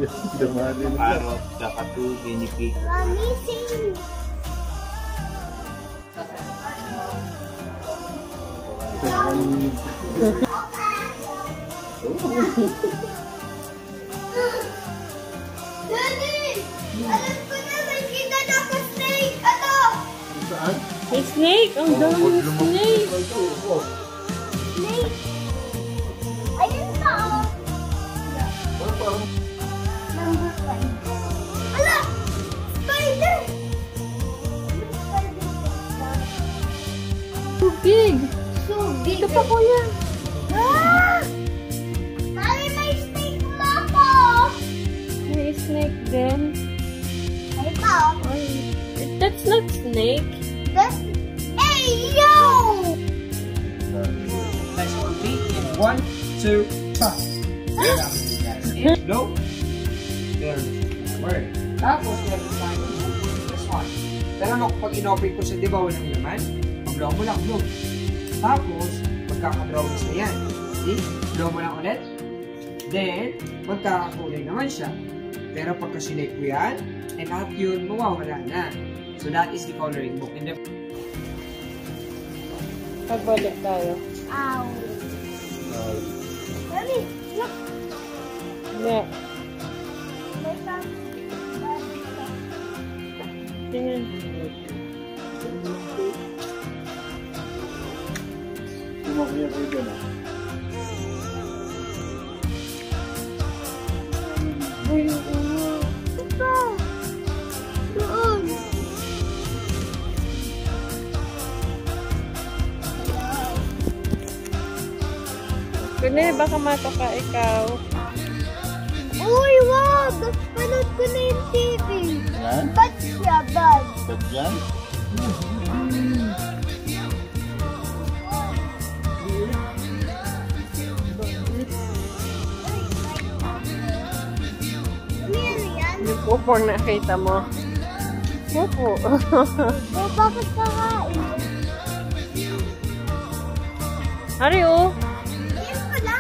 Parrot, kakatu, guinea pig. Amazing. Daddy! Alam ko na, may kita na ako snake! Ano? Saan? May snake! Ang daming snake! Snake! Ayun pa, oh! Number 5. Ala! Spider! So big! So big! Ito pa kuya! Ah! Mami, may snake mo ko! May snake din. Ay pa, oh! Ay, that's not snake. That's... Hey, yo! Let's repeat in 1, 2, 5. Go. There. Word. Tapos, meron tayo. This one. Pero no, pag in-open ko sa di ba walang laman, pag-blow mo lang, blow. Tapos, magkaka-drawings na yan. See? Blow mo lang ulit. Then, magkakakulay naman siya. Pero pagka sinake ko yan, and lahat yun, mawawala na. So that is the coloring book. And the... Pagbalik tayo. Ow! Mami, look! Hindi. May tam... Tingnan. Tumakya kayo dyan ah. Uy, uy. Ito! Doon! Kundi, baka matoka ikaw. Uy, wag! Panood ko na yung TV. Yan? Ba't siya, bad? Ba't yan? Ano yan? Yung pupo nakita mo. Pupo. O, bakit kakain? Hari oh. Yan pala.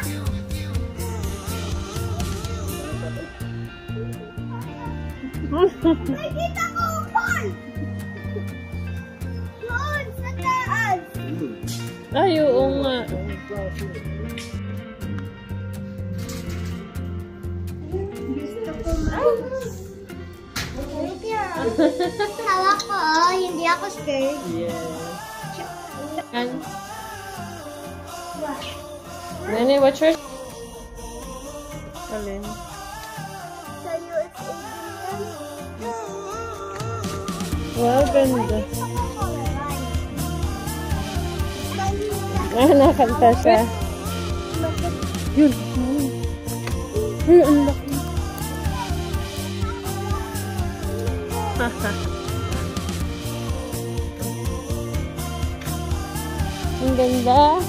Nakikita ko upon! Doon, sa taas! Ay, oo nga. Gusto ko Hawak ko, oh. Hindi ako scared. Yeah. And, Nene, what's your... Alin? Sa USA din yan. Wow, ganda. Gusto ko colorized. Ah, nakanta siya. Yun. Ay, ang laki. Ang ganda.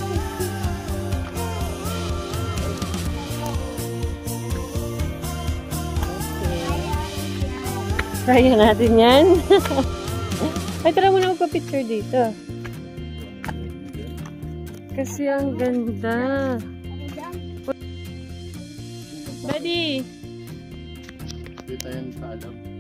Kaya natin yan. Ay, tara muna magpa-picture dito. Kasi ang ganda. Daddy! Hindi tayo paalam.